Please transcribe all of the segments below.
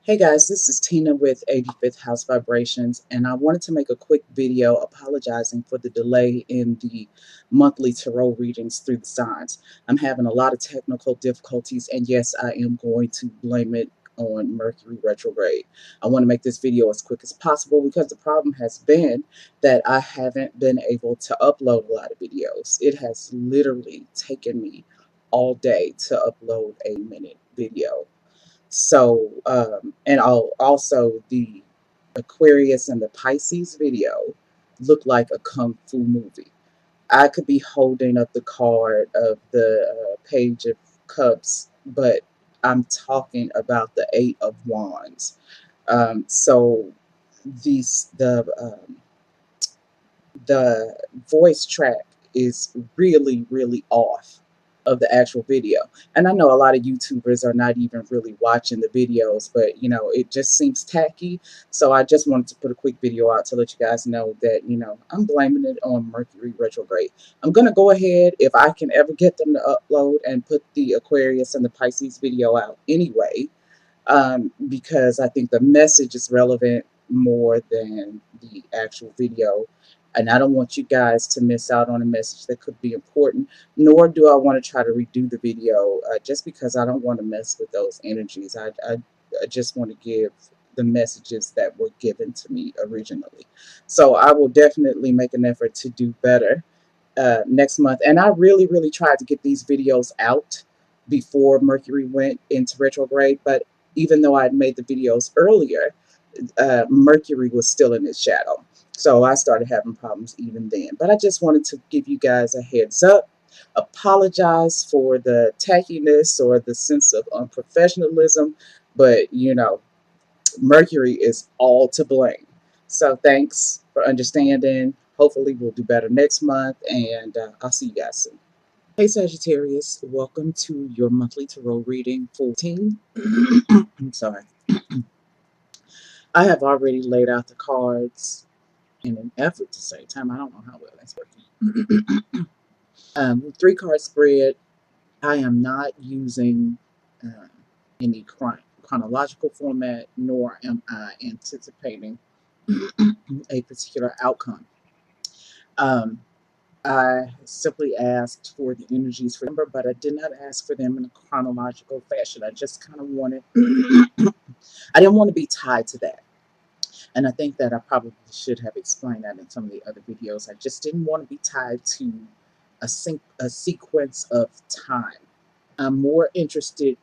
Hey guys, this is Tina with 85th House Vibrations, and I wanted to make a quick video apologizing for the delay in the monthly tarot readings through the signs. I'm having a lot of technical difficulties, and yes, I am going to blame it on Mercury retrograde. I want to make this video as quick as possible because the problem has been that I haven't been able to upload a lot of videos. It has literally taken me all day to upload a minute video. So, and also the Aquarius and the Pisces video look like a kung fu movie. I could be holding up the card of the Page of Cups, but I'm talking about the Eight of Wands. So these the voice track is really, really off of the actual video. And I know a lot of YouTubers are not even really watching the videos, but it just seems tacky. So I just wanted to put a quick video out to let you guys know that, I'm blaming it on Mercury retrograde. I'm going to go ahead, if I can ever get them to upload, and put the Aquarius and the Pisces video out anyway, because I think the message is relevant more than the actual video. And I don't want you guys to miss out on a message that could be important, nor do I want to try to redo the video just because I don't want to mess with those energies. I just want to give the messages that were given to me originally. So I will definitely make an effort to do better next month. And I really, really tried to get these videos out before Mercury went into retrograde. But even though I'd made the videos earlier, Mercury was still in its shadow. So I started having problems even then. But I just wanted to give you guys a heads up, apologize for the tackiness or the sense of unprofessionalism. But, Mercury is all to blame. So thanks for understanding. Hopefully we'll do better next month, and I'll see you guys soon. Hey Sagittarius, welcome to your monthly tarot reading for 14. I'm sorry. I have already laid out the cards in an effort to save time. I don't know how well that's working. 3 card spread. I am not using uh, any chronological format, nor am I anticipating a particular outcome. Um, I simply asked for the energies for number, but I did not ask for them in a chronological fashion. I just kind of wanted, I didn't want to be tied to that. And I think that I probably should have explained that in some of the other videos. I just didn't want to be tied to a sequence of time. I'm more interested,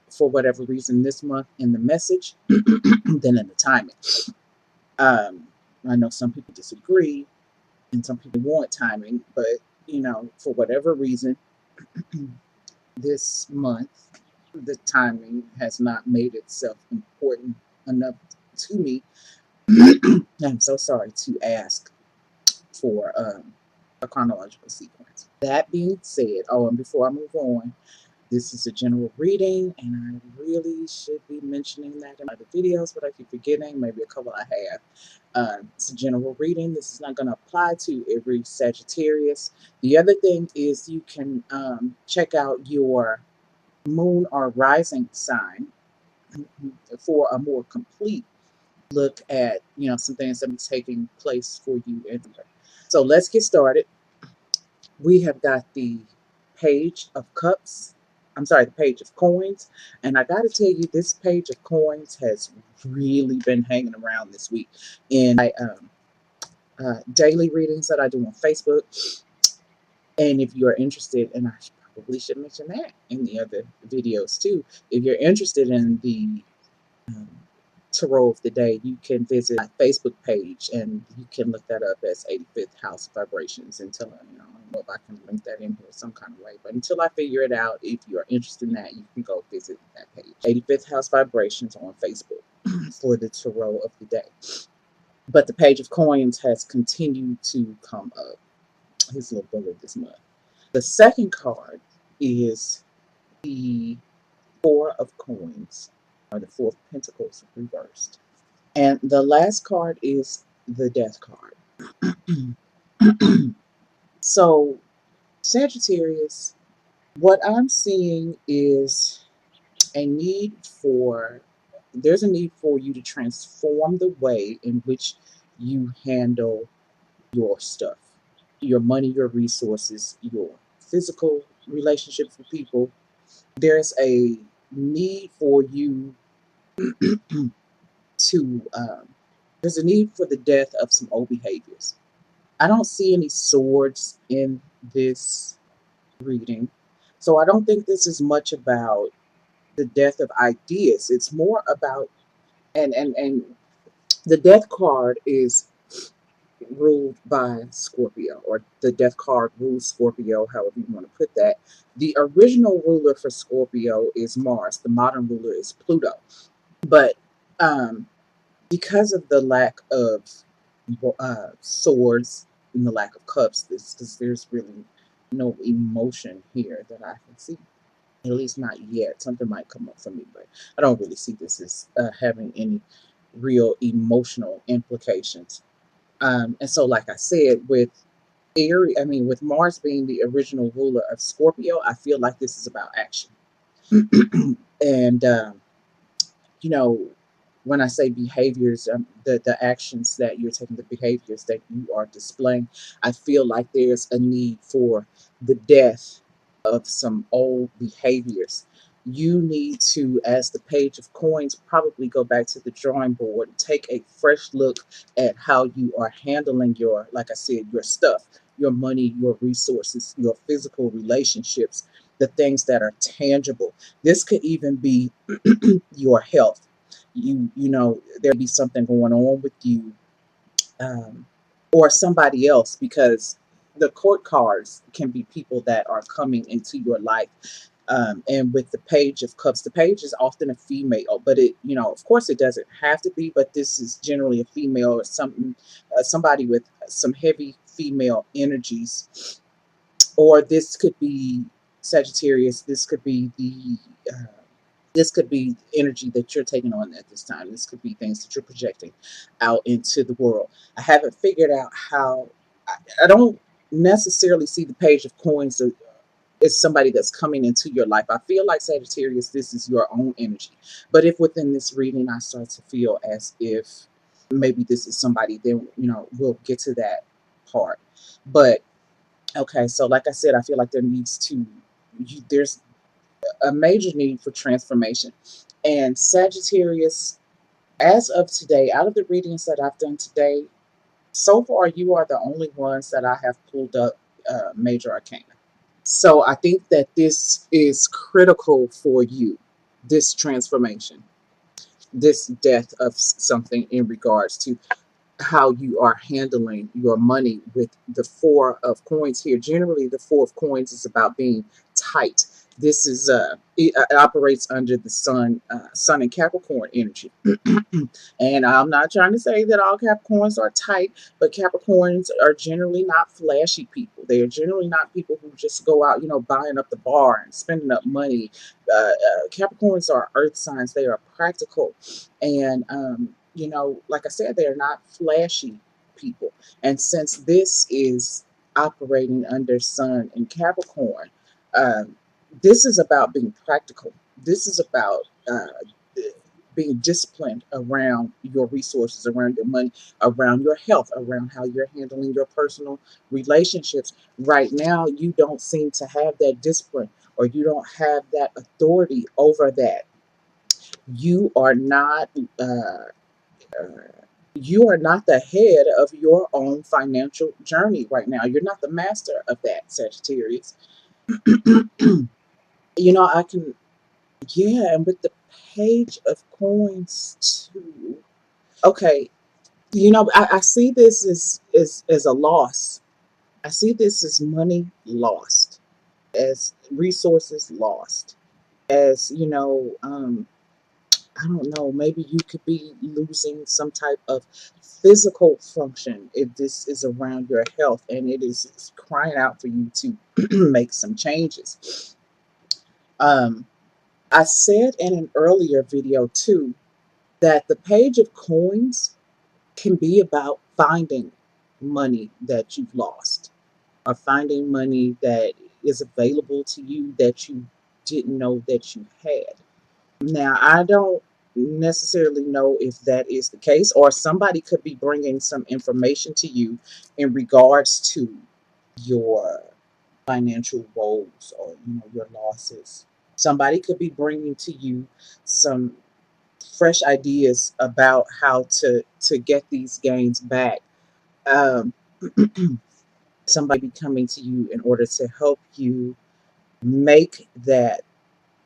for whatever reason, this month in the message than in the timing. I know some people disagree and some people want timing, but for whatever reason, this month the timing has not made itself important enough to me. I'm so sorry to ask for a chronological sequence. That being said, oh, and before I move on, this is a general reading, and I really should be mentioning that in other videos, but I keep forgetting. Maybe a couple I have. It's a general reading. This is not going to apply to every Sagittarius. The other thing is you can check out your moon or rising sign for a more complete look at some things that are taking place for you. So let's get started. We have got the Page of Cups. I'm sorry, the Page of Coins. And I got to tell you, this Page of Coins has really been hanging around this week in my daily readings that I do on Facebook. And if you're interested, and I probably should mention that in the other videos too, if you're interested in the um, tarot of the day, you can visit my Facebook page and you can look that up as 85th House Vibrations until I don't know if I can link that in here some kind of way. But until I figure it out, if you're interested in that, you can go visit that page. 85th House Vibrations on Facebook for the tarot of the day. But the Page of Coins has continued to come up. His little bullet this month. The second card is the Four of Coins, or the Four of Pentacles reversed. And the last card is the Death card. So, Sagittarius, what I'm seeing is a need for there's a need for you to transform the way in which you handle your stuff, your money, your resources, your physical relationships with people. There's a need for you to, there's a need for the death of some old behaviors. I don't see any swords in this reading. So I don't think this is much about the death of ideas. It's more about, and the death card is ruled by Scorpio, or the death card rules Scorpio, however you want to put that. The original ruler for Scorpio is Mars. The modern ruler is Pluto. But um, because of the lack of swords and the lack of cups, because there's really no emotion here that I can see. At least not yet. Something might come up for me, but I don't really see this as having any real emotional implications. And so, like I said, with with Mars being the original ruler of Scorpio, I feel like this is about action. And you know, when I say behaviors, the actions that you're taking, the behaviors that you are displaying, I feel like there's a need for the death of some old behaviors. You need to, as the Page of Coins, probably go back to the drawing board and take a fresh look at how you are handling your, like I said, your stuff, your money, your resources, your physical relationships, the things that are tangible. This could even be your health. You know, there be something going on with you, um, or somebody else, because the court cards can be people that are coming into your life. And with the Page of Cups, the page is often a female, but it, of course, it doesn't have to be, but this is generally a female or something, somebody with some heavy female energies. Or this could be Sagittarius. Uh, this could be energy that you're taking on at this time. This could be things that you're projecting out into the world. I haven't figured out how. I don't necessarily see the Page of Coins as somebody that's coming into your life. I feel like Sagittarius, this is your own energy. But if within this reading I start to feel as if maybe this is somebody, then we'll get to that part. But okay, so like I said, I feel like there's a major need for transformation. And Sagittarius, as of today, out of the readings that I've done today, so far you are the only ones that I have pulled up major arcana. So I think that this is critical for you, this transformation, this death of something in regards to how you are handling your money with the Four of Coins here. Generally, the Four of Coins is about being tight. This is it operates under the sun and Capricorn energy. And I'm not trying to say that all Capricorns are tight, but Capricorns are generally not flashy people. They are generally not people who just go out, buying up the bar and spending up money. Capricorns are earth signs. They are practical. And, like I said, they're not flashy people. And since this is operating under sun and Capricorn, um, this is about being practical. This is about being disciplined around your resources, around your money, around your health, around how you're handling your personal relationships. Right now, you don't seem to have that discipline, or you don't have that authority over that. You are not. You are not the head of your own financial journey right now. You're not the master of that, Sagittarius. I can, yeah, and with the Page of Coins too. Okay, I see this as a loss. I see this as money lost, as resources lost, as I don't know, maybe you could be losing some type of physical function if this is around your health, and it is crying out for you to make some changes. Um, I said in an earlier video too that the Page of Coins can be about finding money that you've lost, or finding money that is available to you that you didn't know that you had. Now, I don't. necessarily know if that is the case, or somebody could be bringing some information to you in regards to your financial woes, or your losses. Somebody could be bringing to you some fresh ideas about how to get these gains back. um, Somebody be coming to you in order to help you make that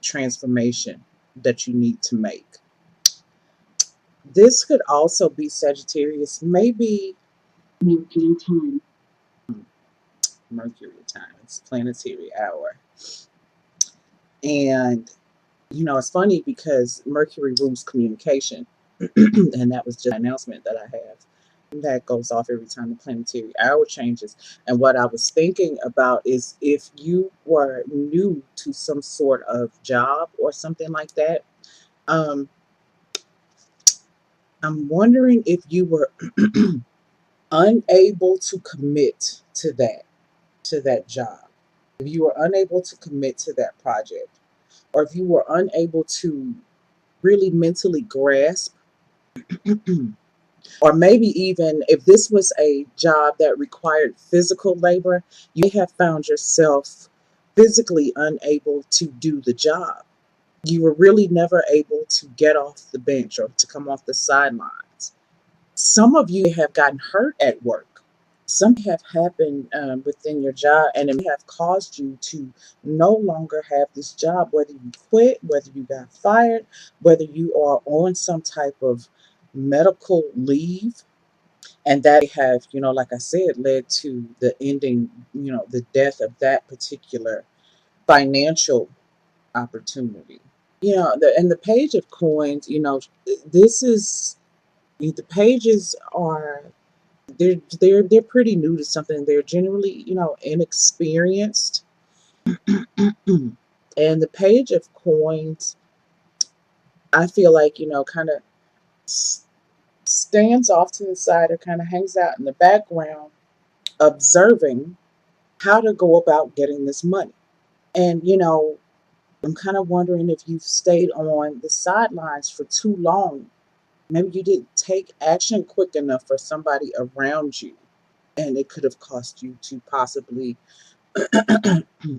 transformation that you need to make. This could also be Sagittarius, maybe Mercury time. Mercury time. It's planetary hour. And it's funny because Mercury rules communication. And that was just an announcement that I have. That goes off every time the planetary hour changes. And what I was thinking about is, if you were new to some sort of job or something like that, um, I'm wondering if you were unable to commit to that job, if you were unable to commit to that project, or if you were unable to really mentally grasp, or maybe even if this was a job that required physical labor, you may have found yourself physically unable to do the job. You were really never able to get off the bench or to come off the sidelines. Some of you have gotten hurt at work. Some have happened within your job, and it may have caused you to no longer have this job, whether you quit, whether you got fired, whether you are on some type of medical leave. And that have, like I said, led to the ending, the death of that particular financial opportunity. And the page of coins, this is, the pages are, they're pretty new to something. They're generally, inexperienced. And the page of coins, I feel like, kind of stands off to the side, or kind of hangs out in the background, observing how to go about getting this money. And, I'm kind of wondering if you've stayed on the sidelines for too long. Maybe you didn't take action quick enough for somebody around you, and it could have cost you to possibly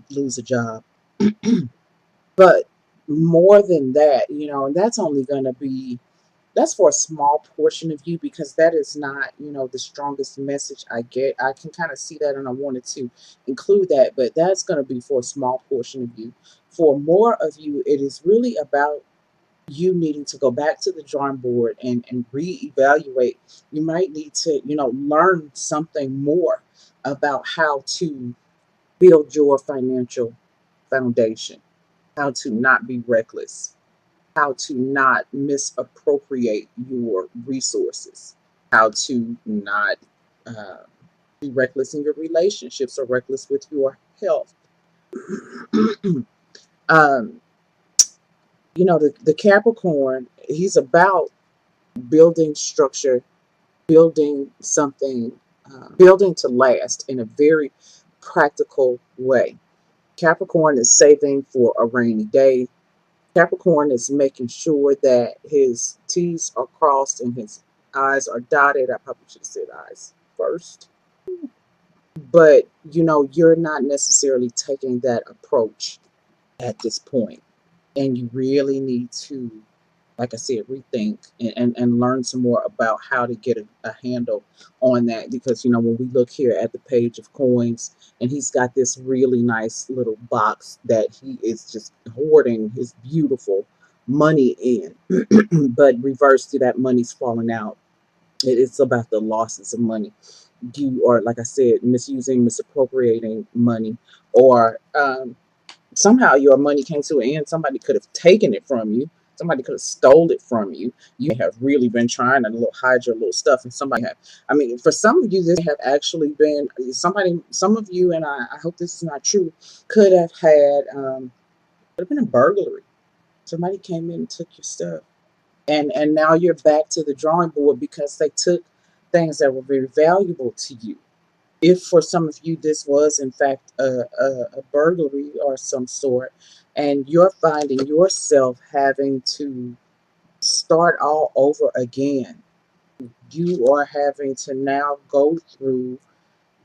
lose a job. But more than that, and that's only going to be, that's for a small portion of you, because that is not, the strongest message I get. I can kind of see that, and I wanted to include that, but that's going to be for a small portion of you. For more of you, it is really about you needing to go back to the drawing board and reevaluate. You might need to, learn something more about how to build your financial foundation, how to not be reckless, how to not misappropriate your resources, how to not uh, be reckless in your relationships or reckless with your health. um, the Capricorn, he's about building structure, building something, building to last in a very practical way. Capricorn is saving for a rainy day. Capricorn is making sure that his T's are crossed and his I's are dotted. I probably should have said I's first. But, you're not necessarily taking that approach at this point. And you really need to, like I said, rethink and learn some more about how to get a handle on that. Because, when we look here at the page of coins, and he's got this really nice little box that he is just hoarding his beautiful money in. But reverse to that, money's falling out. It's about the losses of money. You are, like I said, misusing, misappropriating money, or somehow your money came to an end. Somebody could have taken it from you. Somebody could have stole it from you. You have really been trying to hide your little stuff, and somebody have. I mean, for some of you, this have actually been somebody. Some of you, and I hope this is not true, could have had could have been a burglary. Somebody came in and took your stuff, and now you're back to the drawing board because they took things that were very valuable to you. If for some of you this was in fact a burglary or some sort, and you're finding yourself having to start all over again. You are having to now go through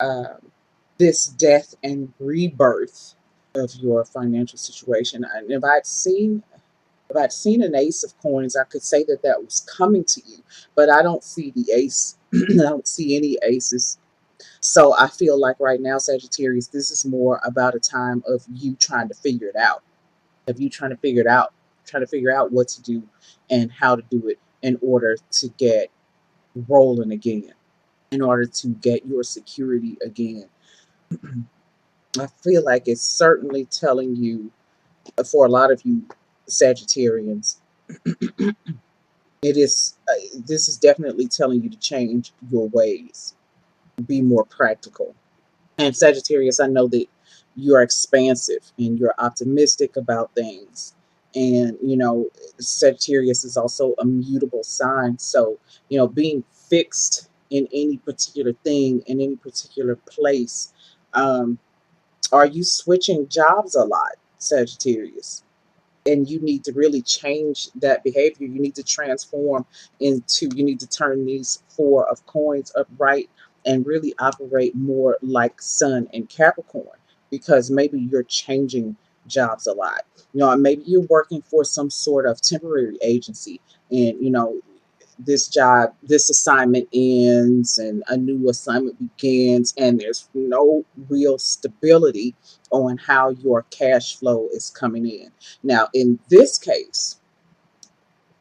um, this death and rebirth of your financial situation. And if I'd seen an ace of coins, I could say that that was coming to you, but I don't see the ace. I don't see any aces. So I feel like right now, Sagittarius, this is more about a time of you trying to figure it out, of you trying to figure it out, trying to figure out what to do and how to do it in order to get rolling again, in order to get your security again. I feel like it's certainly telling you, for a lot of you Sagittarians, it is this is definitely telling you to change your ways, be more practical. And Sagittarius, I know that you're expansive and you're optimistic about things. And, Sagittarius is also a mutable sign. So, being fixed in any particular thing, in any particular place. Um, are you switching jobs a lot, Sagittarius? And you need to really change that behavior. You need to transform you need to turn these four of coins upright and really operate more like Sun and Capricorn, because maybe you're changing jobs a lot. Maybe you're working for some sort of temporary agency, and this job, this assignment ends and a new assignment begins, and there's no real stability on how your cash flow is coming in. Now, in this case,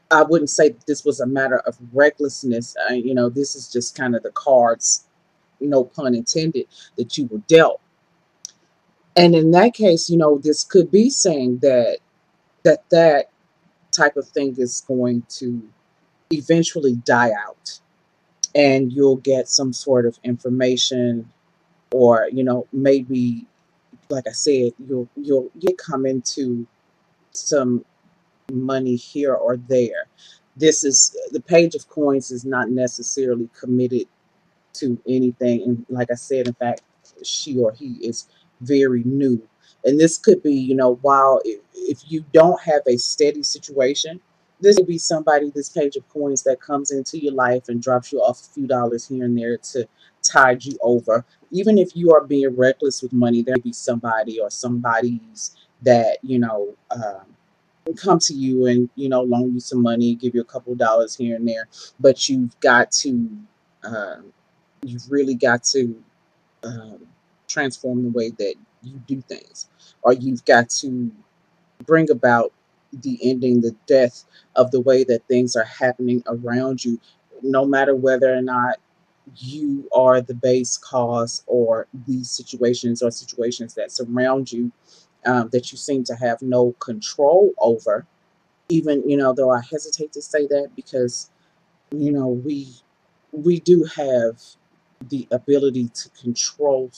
I wouldn't say that this was a matter of recklessness. This is just kind of the cards, no pun intended, that you were dealt. And in that case, this could be saying that type of thing is going to eventually die out, and you'll get some sort of information, or maybe, like I said, you'll get come into some money here or there. This is the Page of Coins is not necessarily committed to anything. And like I said, in fact, she or he is very new. And this could be, while if you don't have a steady situation, this may be somebody, this Page of Coins, that comes into your life and drops you off a few dollars here and there to tide you over. Even if you are being reckless with money, there may be somebody or somebody's that, come to you and loan you some money, give you a couple of dollars here and there, but um, you've really got to um, transform the way that you do things, or you've got to bring about the ending, the death of the way that things are happening around you, no matter whether or not you are the base cause, or these situations that surround you, that you seem to have no control over. Even, though I hesitate to say that, because you know we we do have the ability to control,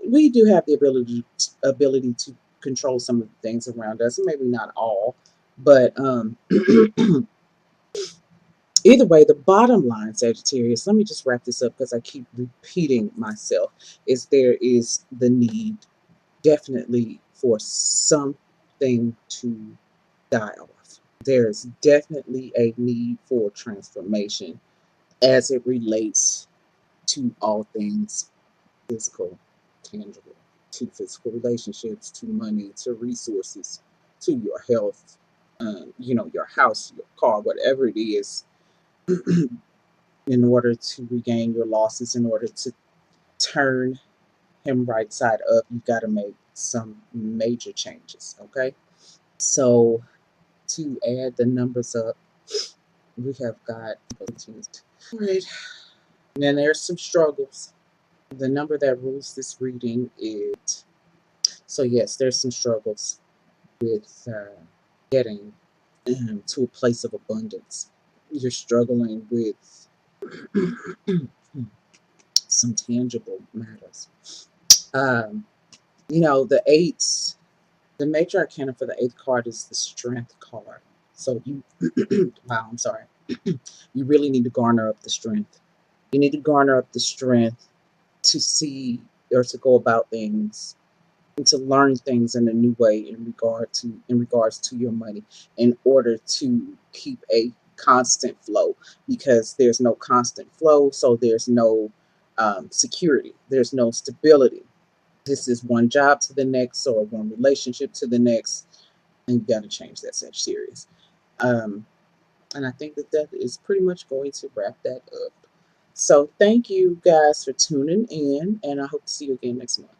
we do have the ability to control some of the things around us, maybe not all, but either way, the bottom line, Sagittarius, let me just wrap this up because I keep repeating myself, is there is the need, definitely, for something to die off. There's definitely a need for transformation as it relates to all things physical, tangible, to physical relationships, to money, to resources, to your health, your house, your car, whatever it is, in order to regain your losses, in order to turn him right side up, you've got to make some major changes. Okay. So to add the numbers up, we have got, all right. And then there's some struggles. The number that rules this reading is, so yes, there's some struggles with getting to a place of abundance. You're struggling with some tangible matters. Um, the eights, the major arcana for the eighth card is the strength card. So wow, I'm sorry. You really need to garner up the strength. You need to garner up the strength to see, or to go about things and to learn things in a new way in regards to your money, in order to keep a constant flow, because there's no constant flow, so there's no security, there's no stability. This is one job to the next, or one relationship to the next, and you got to change that, Sagittarius. um, and I think that that is pretty much going to wrap that up. So thank you guys for tuning in, and I hope to see you again next month.